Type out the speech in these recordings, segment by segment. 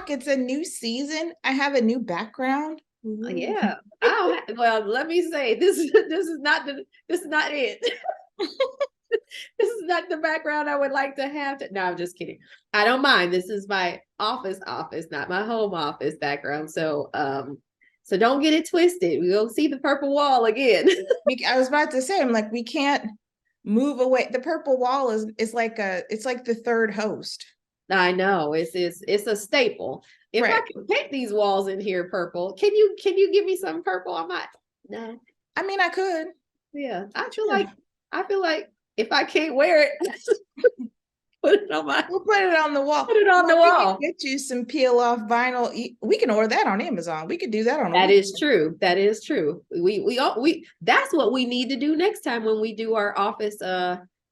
look, it's a new season. I have a new background. Ooh. Yeah. Well, let me say this is not it. This is not the background I would like to have. No, I'm just kidding. I don't mind. This is my office, not my home office background. So don't get it twisted. We'll see the purple wall again. I was about to say, I'm like, we can't move away. The purple wall is like it's like the third host. I know it's a staple. If I can paint these walls in here purple, can you give me some purple? I might. No. I mean, I could. Yeah. I feel like if I can't wear it, we'll put it on the wall. Put it on the wall. Get you some peel off vinyl. We can order that on Amazon. We could do that on. That is true. That is true. We that's what we need to do next time when we do our office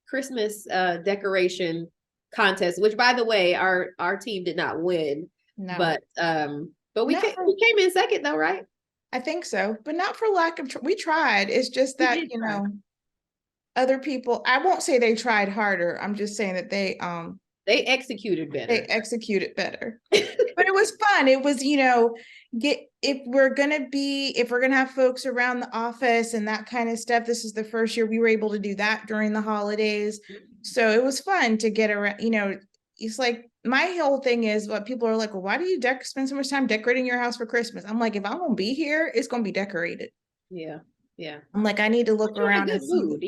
Christmas decoration contest. Which, by the way, our team did not win. No. But we came in second though, right? I think so, but not for lack of. We tried. It's just that other people. I won't say they tried harder. I'm just saying that they executed better. They executed better. But it was fun. It was, if we're gonna have folks around the office and that kind of stuff. This is the first year we were able to do that during the holidays. So it was fun to get around, it's like my whole thing is what people are like, well, why do you spend so much time decorating your house for Christmas? I'm like, if I'm gonna be here, it's gonna be decorated. Yeah. Yeah. I'm like, I need to look around and mood,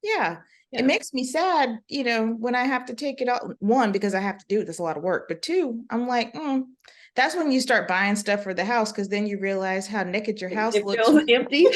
Yeah. It makes me sad, when I have to take it out. One, because I have to do it. That's a lot of work. But two, I'm like, that's when you start buying stuff for the house, because then you realize how naked your house looks. Feels empty.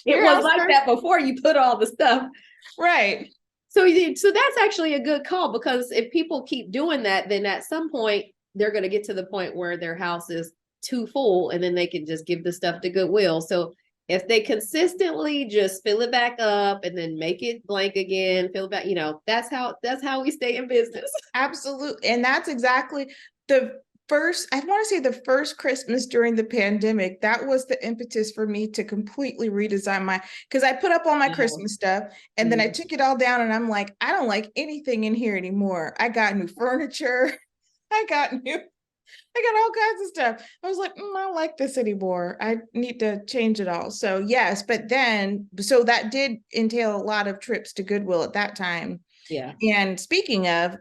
It was like that before you put all the stuff. Right. So that's actually a good call, because if people keep doing that, then at some point they're going to get to the point where their house is too full, and then they can just give the stuff to Goodwill. So if they consistently just fill it back up and then make it blank again, fill it back, that's how we stay in business. Absolutely. And that's exactly I want to say the first Christmas during the pandemic, that was the impetus for me to completely redesign because I put up all my Christmas stuff and then I took it all down and I'm like, I don't like anything in here anymore. I got new furniture. I got all kinds of stuff. I was like, I don't like this anymore. I need to change it all. So yes, but then, so that did entail a lot of trips to Goodwill at that time. Yeah. And speaking of,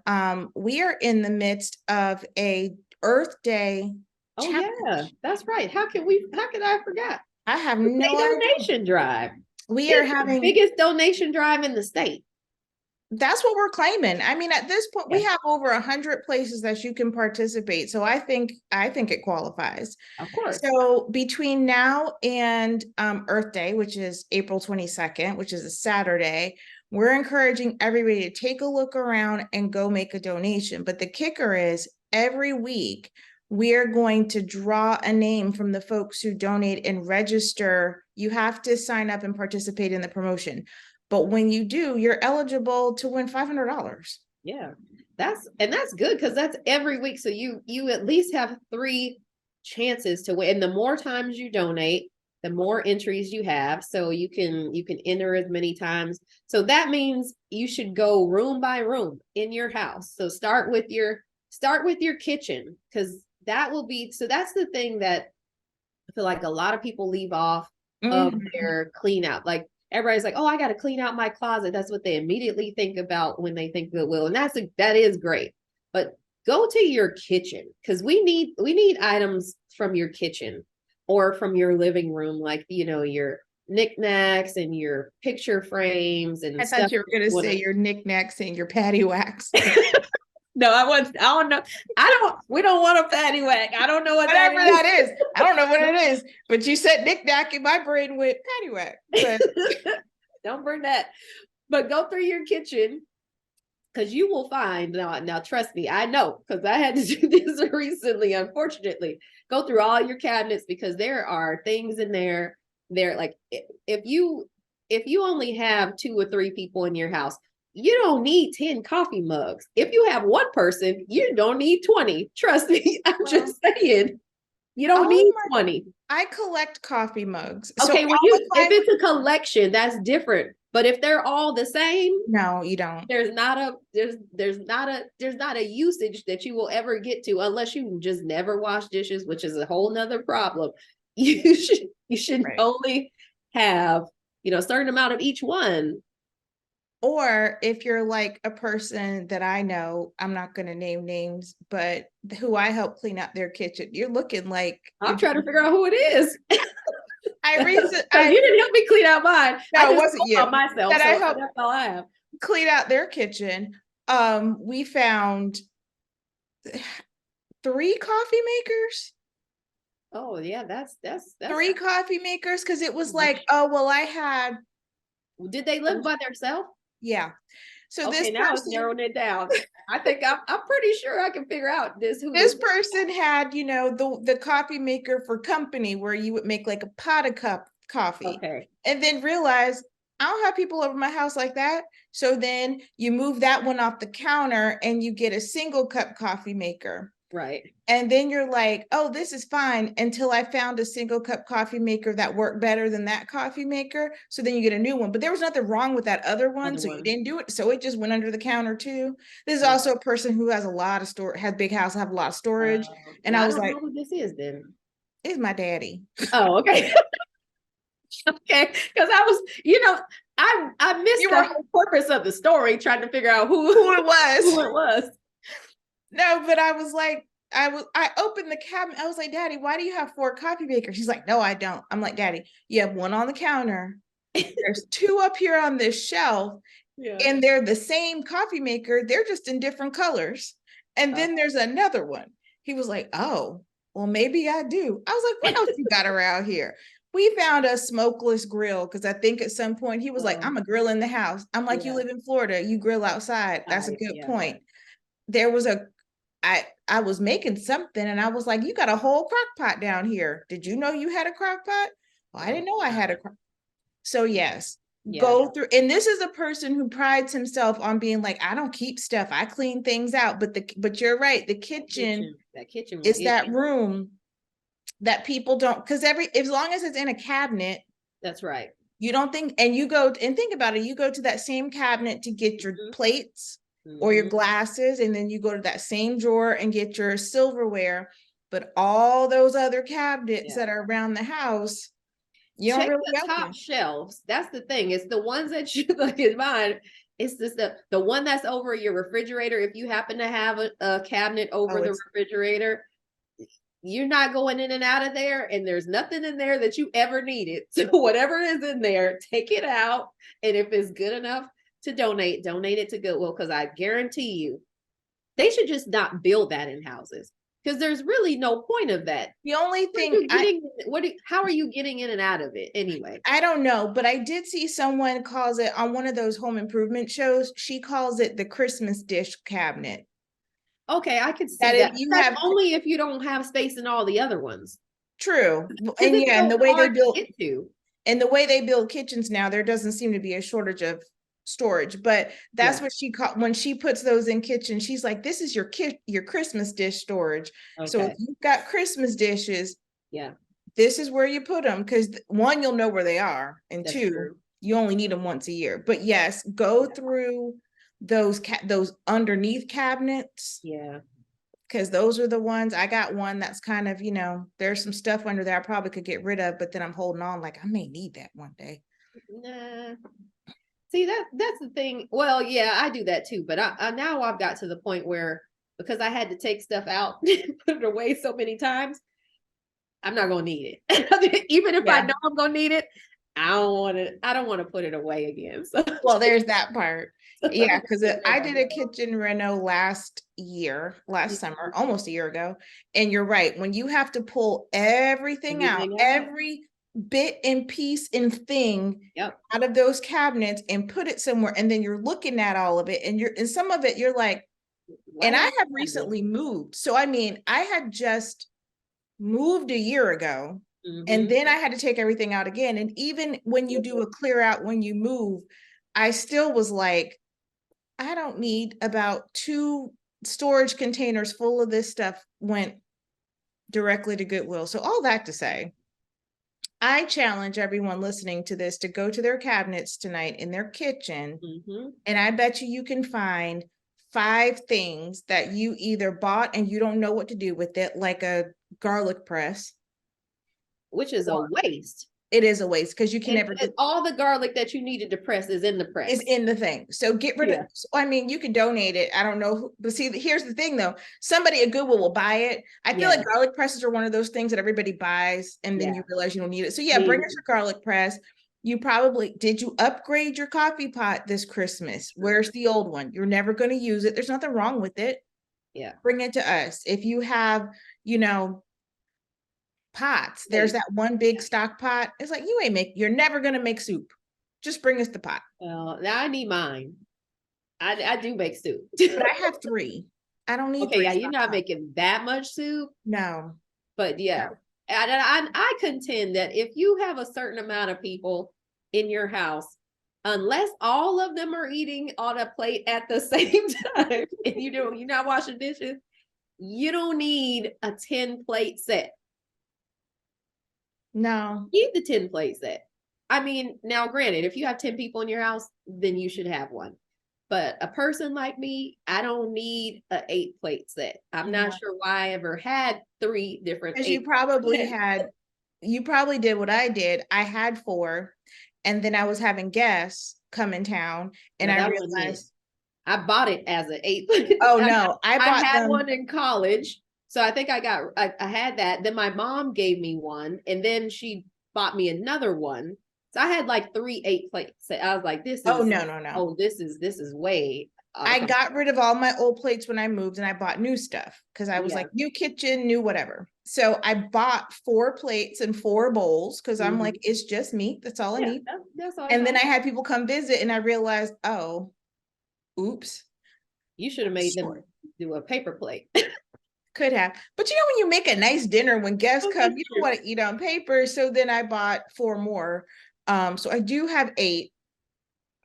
we are in the midst of a Earth Day. Oh yeah, that's right. How could I forget? I have no donation drive. We are having the biggest donation drive in the state. That's what we're claiming. I mean, at this point, we have over 100 places that you can participate. So I think it qualifies. Of course. So between now and Earth Day, which is April 22nd, which is a Saturday, we're encouraging everybody to take a look around and go make a donation. But the kicker is every week, we're going to draw a name from the folks who donate and register. You have to sign up and participate in the promotion. But when you do, you're eligible to win $500. Yeah, that's good, because that's every week. So you at least have 3 chances to win. And the more times you donate, the more entries you have. So you can enter as many times. So that means you should go room by room in your house. So start with your kitchen, because that will be, so that's the thing that I feel like a lot of people leave off of their clean out. Like everybody's like, oh, I got to clean out my closet. That's what they immediately think about when they think Goodwill. And that is great. But go to your kitchen, because we need items from your kitchen or from your living room, like, your knickknacks and your picture frames and I thought you were going to say your knickknacks and your patty wax. No, I don't know. We don't want a patty whack. I don't know whatever that is. I don't know what it is, but you said knick-knack and my brain went patty whack. But don't bring that. But go through your kitchen, because you will find, now trust me, I know, because I had to do this recently, unfortunately. Go through all your cabinets, because there are things in there. They're like, if you only have 2 or 3 people in your house, you don't need 10 coffee mugs. If you have 1 person, you don't need 20. Trust me. I'm just saying. You don't need 20. I collect coffee mugs. Okay, so if it's a collection, that's different. But if they're all the same, No, you don't. there's not a usage that you will ever get to unless you just never wash dishes, which is a whole nother problem. You should Right. only have, a certain amount of each one. Or if you're like a person that I know, I'm not going to name names, but who I help clean out their kitchen, you're looking like I'm trying to figure out who it is. I reason Because you didn't help me clean out mine. I no, it just wasn't cleaned you out myself, that I so helped that's all I have. clean out their kitchen. We found 3 coffee makers. Oh yeah, that's 3 coffee makers because it was too much. like, oh well, I had Did they live by themselves? yeah. So Okay, now it's narrowing it down. I think I'm pretty sure I can figure out who this this person had, the coffee maker for company where you would make like a pot of coffee, Okay, and then realize I don't have people over my house like that. So then you move that one off the counter and you get a single cup coffee maker. right. And then you're like, oh, this is fine until I found a single cup coffee maker that worked better than that coffee maker. So then you get a new one. But there was nothing wrong with that other one. Other So you one. didn't do it. So it just went under the counter too. This is Yeah. also a person who has a lot of has big house, have a lot of storage. And Well, I I was don't like, know who this is then. it's my daddy. Oh, okay. Okay, because I was, I missed You the were whole purpose of the story, trying to figure out who it was. who it was. No, but I was like, I opened the cabinet. I was like, Daddy, why do you have 4 coffee makers? He's like, no, I don't. I'm like, Daddy, you have one on the counter. There's 2 up here on this shelf, Yeah. and they're the same coffee maker. They're just in different colors. And then there's another one. He was like, oh, well, maybe I do. I was like, what else you got around here? We found a smokeless grill because I think at some point he was like, I'm a grill in the house. I'm like, you Yeah. live in Florida, you grill outside. That's a good Yeah. point. There was I was making something and I was like, you got a whole crock pot down here. Did you know you had a crock pot? Well, I didn't know I had a crock. So yes, Yeah. go through. And this is a person who prides himself on being like, I don't keep stuff. I clean things out. But you're right. The kitchen That kitchen is that room that people don't, because as long as it's in a cabinet, That's right. you don't think, and you go and think about it, you go to that same cabinet to get your plates or your glasses, and then you go to that same drawer and get your silverware. But all those other cabinets that are around the house, you don't Check really the top open. shelves. That's the thing. It's the ones that you like in mine. It's just the one that's over your refrigerator. If you happen to have a cabinet over the refrigerator, you're not going in and out of there, and there's nothing in there that you ever needed. So whatever is in there, take it out. And if it's good enough to donate it to Goodwill, because I guarantee you, they should just not build that in houses, because there's really no point of that. The only thing How are you getting in and out of it anyway? I don't know, but I did see someone calls it on one of those home improvement shows. She calls it the Christmas dish cabinet. Okay, I could see that. You That's have only if you don't have space in all the other ones. true, And yeah, and the way they build to. and the way they build kitchens now, there doesn't seem to be a shortage of storage. But that's what she called when she puts those in kitchen. She's like, "This is your Christmas dish storage." Okay. So if you've got Christmas dishes, this is where you put them, because 1, you'll know where they are, and that's 2, true. You only need them once a year. But yes, go through those underneath cabinets. Yeah. Because those are the ones. I got one that's kind of, there's some stuff under there I probably could get rid of, but then I'm holding on like I may need that one day. Nah. See, that's the thing. Well, yeah, I do that too, but I now I've got to the point where, because I had to take stuff out and put it away so many times, I'm not gonna need it. Even if I know I'm gonna need it, I don't want to put it away again. So. Well, there's that part. Yeah, because I did a kitchen reno last summer, almost a year ago. And you're right, when you have to pull everything out, every bit and piece and thing out of those cabinets and put it somewhere, and then you're looking at all of it, and some of it you're like, and I have recently moved. So I mean, I had just moved a year ago. And then I had to take everything out again. And even when you do a clear out when you move, I still was like, I don't need about 2 storage containers full of this stuff went directly to Goodwill. So all that to say, I challenge everyone listening to this to go to their cabinets tonight in their kitchen, and I bet you can find 5 things that you either bought and you don't know what to do with it, like a garlic press. Which is a waste. It is a waste because you can never And all the garlic that you needed to press is in the press. is in the thing. So get rid of, I mean, you can donate it. I don't know who, but see, here's the thing though. Somebody at Goodwill will buy it. I feel like garlic presses are one of those things that everybody buys and then you realize you don't need it. So yeah, bring us your garlic press. You probably, did you upgrade your coffee pot this Christmas? Where's the old one? You're never going to use it. There's nothing wrong with it. Yeah. Bring it to us. If you have, you know, pots, there's that one big stock pot. It's like, you're never going to make soup. Just bring us the pot. Well, now I need mine. I do make soup. But I have 3. I don't need 3. Yeah, you're not making that much soup. No. But yeah. No. I contend that if you have a certain amount of people in your house, unless all of them are eating on a plate at the same time, and you're not washing dishes, you don't need a 10 plate set. No. You need the 10 plate set. I mean, now granted, if you have 10 people in your house, then you should have one. But a person like me, I don't need a 8 plate set. I'm not sure why I ever had 3 different. Because you probably did what I did. I had 4, and then I was having guests come in town, and I realized I bought it as an 8. Oh no, I had one in college. So I think I had that. Then my mom gave me one, and then she bought me another one. So I had like 3 8 plates. I was like, this is, oh no. Oh, this is way. I got rid of all my old plates when I moved and I bought new stuff because I was like, new kitchen, new whatever. So I bought 4 plates and 4 bowls because I'm like, it's just me. That's all I need. That's all. And then I had people come visit and I realized, oh, oops. You should have made them do a paper plate. Could have. But you know, when you make a nice dinner, when guests come, you don't want to eat on paper. So then I bought 4 more. So I do have 8.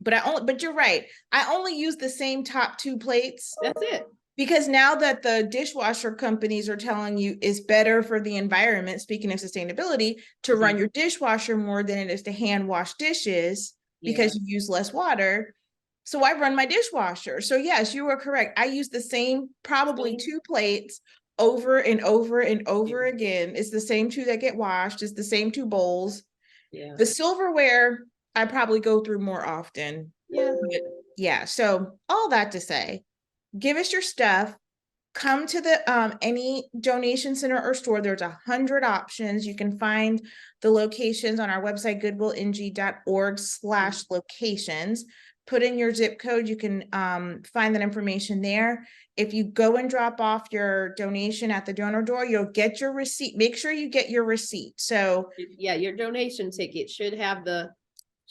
But you're right. I only use the same top 2 plates. That's it. Because now that the dishwasher companies are telling you it's better for the environment, speaking of sustainability, to run your dishwasher more than it is to hand wash dishes because you use less water. So I run my dishwasher. So yes, you are correct. I use the same, probably 2 plates over and over and over again. It's the same 2 that get washed. It's the same 2 bowls. Yeah. The silverware, I probably go through more often. Yeah. So all that to say, give us your stuff. Come to the any donation center or store. There's 100 options. You can find the locations on our website, goodwillng.org/locations. Put in your zip code. You can find that information there. If you go and drop off your donation at the donor door, you'll get your receipt. Make sure you get your receipt. So yeah, your donation ticket should have a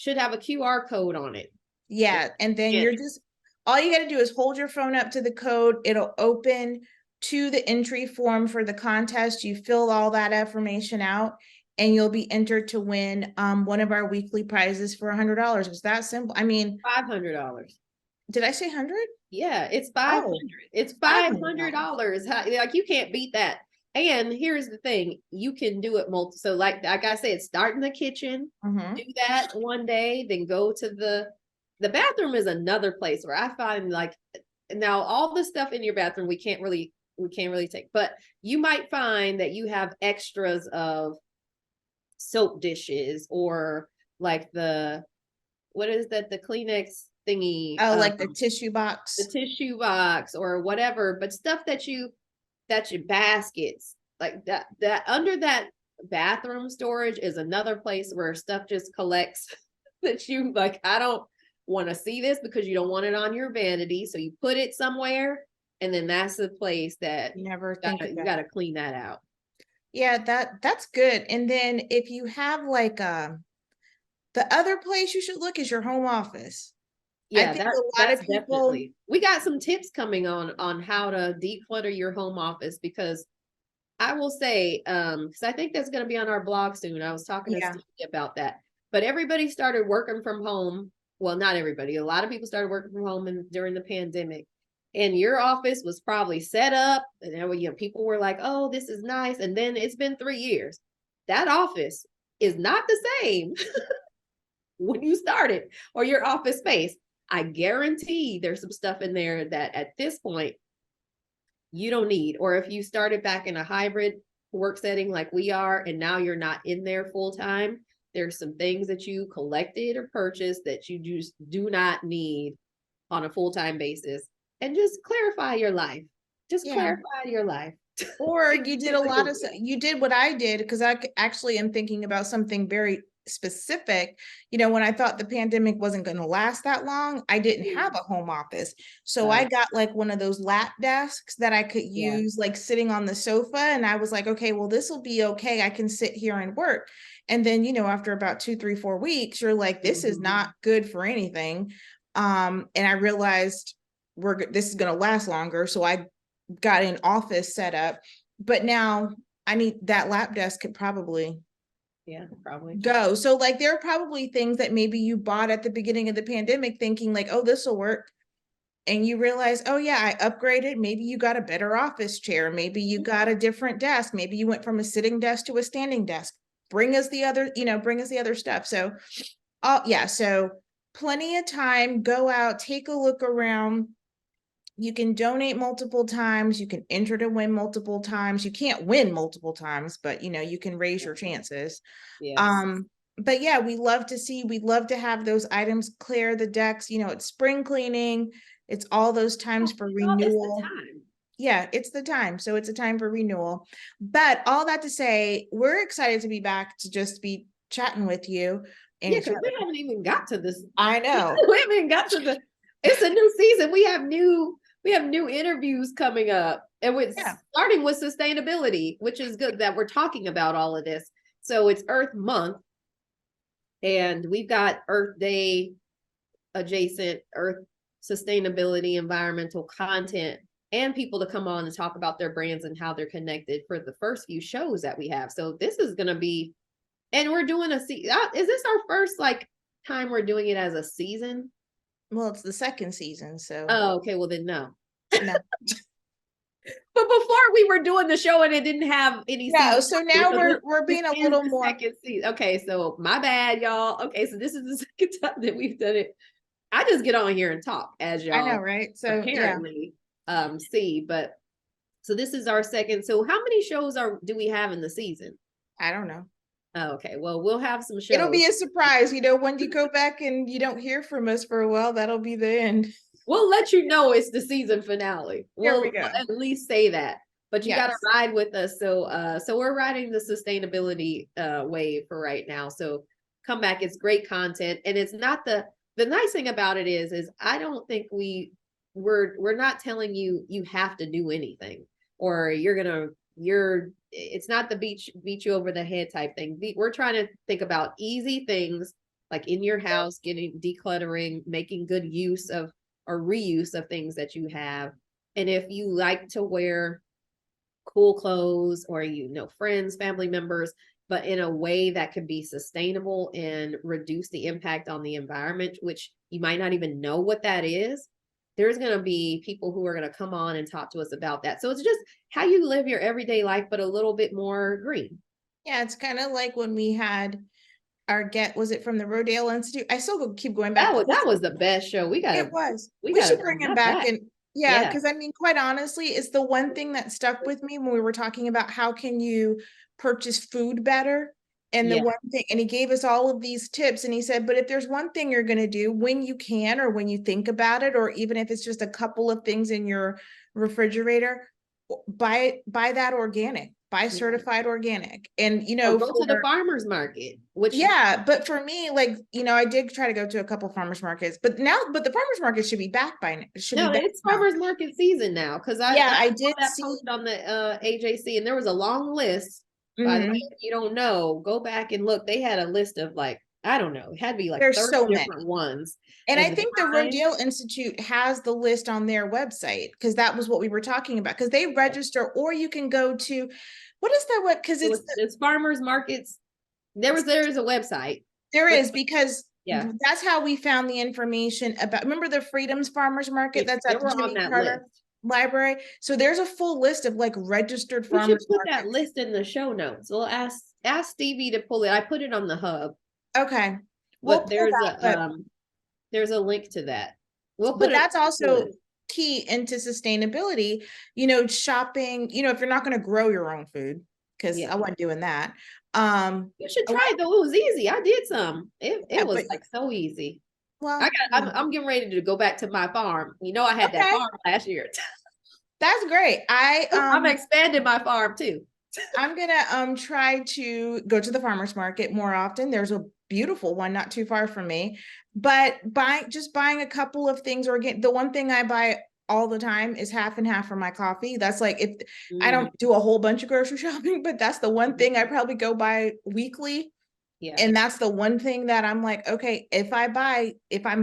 QR code on it. Yeah. And then you're just, all you got to do is hold your phone up to the code. It'll open to the entry form for the contest. You fill all that information out and you'll be entered to win one of our weekly prizes for $100. It's that simple. I mean, $500. Did I say 100? Yeah, it's 500. It's $500. Like, you can't beat that. And here's the thing, you can do it multiple. So like I said, start in the kitchen, do that one day, then go to the bathroom is another place where I find, like, now all the stuff in your bathroom we can't really take, but you might find that you have extras of soap dishes, or like what is that, the Kleenex thingy, like the tissue box, or whatever, but stuff that's your baskets, like that under that bathroom storage is another place where stuff just collects that you like, I don't want to see this, because you don't want it on your vanity, so you put it somewhere, and then that's the place that you got to clean that out. Yeah, that's good. And then if you have like the other place you should look is your home office. Yeah, I think a lot of people, definitely. We got some tips coming on how to declutter your home office, because I will say, because I think that's going to be on our blog soon. I was talking to Stevie about that, but everybody started working from home. Well, not everybody. A lot of people started working from home during the pandemic, and your office was probably set up, and people were like, "Oh, this is nice." And then it's been 3 years. That office is not the same when you started, or your office space. I guarantee there's some stuff in there that at this point you don't need. Or if you started back in a hybrid work setting like we are, and now you're not in there full time, there's some things that you collected or purchased that you just do not need on a full-time basis. And just clarify your life. Just clarify your life. Or you did a lot of, you did what I did, because I actually am thinking about something very specific. You know, when I thought the pandemic wasn't going to last that long, I didn't have a home office. So I got like one of those lap desks that I could use like sitting on the sofa. And I was like, okay, well, this will be okay. I can sit here and work. And then, you know, after about 2, 3, 4 weeks, you're like, this is not good for anything. And I realized this is going to last longer. So I got an office set up, but now I need that lap desk could probably go. So like there are probably things that maybe you bought at the beginning of the pandemic thinking like, oh, this will work. And you realize, oh yeah, I upgraded. Maybe you got a better office chair. Maybe you got a different desk. Maybe you went from a sitting desk to a standing desk. Bring us the other stuff. So, yeah. So plenty of time, go out, take a look around. You can donate multiple times. You can enter to win multiple times. You can't win multiple times, but you know, you can raise your chances. Yes. But yeah, we'd love to have those items clear the decks. You know, it's spring cleaning. It's all those times for renewal. It's the time. Yeah, it's the time. So it's a time for renewal. But all that to say, we're excited to be back to just be chatting with you. And because we haven't even got to this. I know. We haven't even got to it's a new season. We have new interviews coming up, and with starting with sustainability, which is good that we're talking about all of this. So it's Earth Month, and we've got Earth Day adjacent, Earth sustainability, environmental content, and people to come on and talk about their brands and how they're connected for the first few shows that we have. So this is going to be, and we're doing is this our first like time we're doing it as a season? Well, it's the second season, so. Oh, okay. Well, then no. But before we were doing the show and it didn't have any. No, so now we're being a little more. Second season. Okay, so my bad, y'all. Okay, so this is the second time that we've done it. I just get on here and talk, as y'all. I know, right? So apparently, see, but so this is our second. So how many shows do we have in the season? I don't know. Oh, okay, well, we'll have some shows. It'll be a surprise, you know, when you go back and you don't hear from us for a while, that'll be the end. We'll let you know it's the season finale. We'll at least say that, but you got to ride with us. So, so we're riding the sustainability wave for right now. So come back. It's great content. And it's not the nice thing about it is I don't think we're not telling you have to do anything, or it's not the beat you over the head type thing. We're trying to think about easy things like in your house, decluttering, making good use of or reuse of things that you have. And if you like to wear cool clothes, or friends, family members, but in a way that could be sustainable and reduce the impact on the environment, which you might not even know what that is, there's going to be people who are going to come on and talk to us about that. So it's just how you live your everyday life, but a little bit more green. Yeah, it's kind of like when we had our was it from the Rodale Institute? I still keep going back. That was the best show. We should bring him back. And because I mean, quite honestly, it's the one thing that stuck with me when we were talking about how can you purchase food better. And the one thing, and he gave us all of these tips, and he said, but if there's one thing you're going to do when you can, or when you think about it, or even if it's just a couple of things in your refrigerator, buy that organic, buy certified organic. And, go to the farmer's market, but for me, like, I did try to go to a couple farmers markets, but the farmers market should be back by now. It's farmers market season now. Cause I did that post on the AJC, and there was a long list. By the way, if you don't know, go back and look. They had a list of like, I don't know, it had to be like there's 30 so different many ones. And I think the Rodale Institute has the list on their website, because that was what we were talking about, because they register, or you can go to, what is that? What? Because it's farmers markets. There is a website. There is, because that's how we found the information about. Remember the Freedoms Farmers Market? That's at Jimmy Carter. library. So there's a full list of like registered We should farmers put that markets. list in the show notes. We'll ask Stevie to pull it. I put it on the hub, Okay. We'll but pull that, but there's a link to that. We'll but put it that's on the also list. key into sustainability, you know, shopping, you know, if you're not going to grow your own food, because I Yeah. wasn't doing that. You should a lot- try it though. It was easy. I did some. It yeah, was but like so easy. well, I'm getting ready to go back to my farm. You know, I had that okay, farm last year. that's great. I'm expanding my farm too. I'm gonna try to go to the farmers market more often. There's a beautiful one not too far from me. But buying a couple of things, or again, the one thing I buy all the time is half and half for my coffee. That's like, if I Mm, don't do a whole bunch of grocery shopping, but that's the one Mhm. thing I probably go buy weekly. yeah. And that's the one thing that I'm like, okay, if I'm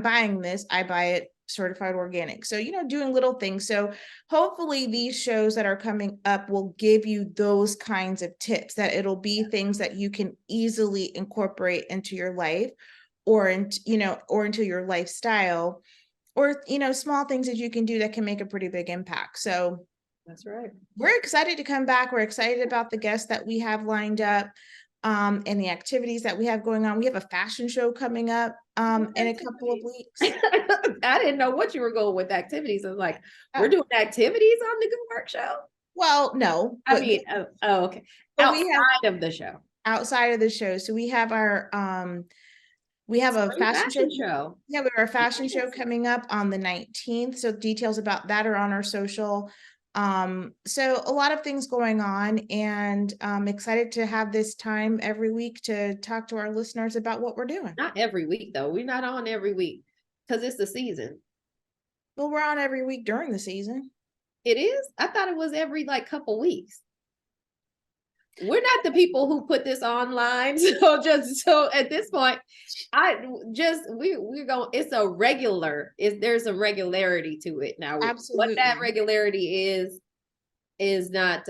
buying this, I buy it certified organic. So, you know, doing little things. So hopefully these shows that are coming up will give you those kinds of tips, that it'll be things that you can easily incorporate into your life, or into, you know, or into your lifestyle, or, you know, small things that you can do that can make a pretty big impact. So That's right. we're excited to come back. We're excited about the guests that we have lined up, and the activities that we have going on. We have a fashion show coming up in a couple of weeks. I didn't know what you were going with activities. I was like, Uh, we're doing activities on the Good Work Show. well, no, I but mean, okay. but we have Outside of the show. outside of the show. So we have our we have a Spring fashion show. show. Yeah, we have our fashion show Yes. coming up on the 19th. So details about that are on our social. So a lot of things going on, and I'm excited to have this time every week to talk to our listeners about what we're doing. Not every week though. We're not on every week because it's the season. Well, we're on every week during the season. It is? I thought it was every like couple weeks. We're not the people who put this online. So at this point, we're going, it's a regular, there's a regularity to it now. Absolutely. What that regularity is not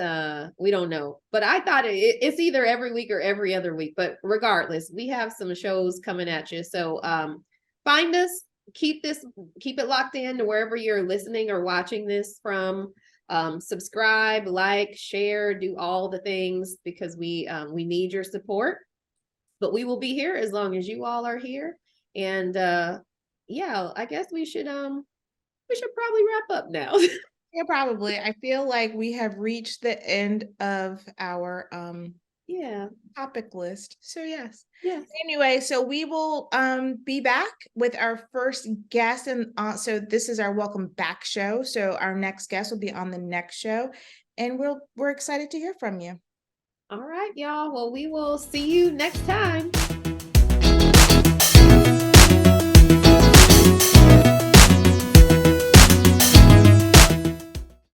we don't know. But I thought it's either every week or every other week. But regardless, we have some shows coming at you. So find us, keep it locked in to wherever you're listening or watching this from. Subscribe, like, share, do all the things, because we need your support. But we will be here as long as you all are here. And yeah, I guess we should probably wrap up now. Yeah, probably. I feel like we have reached the end of our yeah, topic list. So yes. yes. Anyway, so we will be back with our first guest, and so this is our welcome back show. So our next guest will be on the next show, and we're excited to hear from you. All right, y'all. Well, we will see you next time.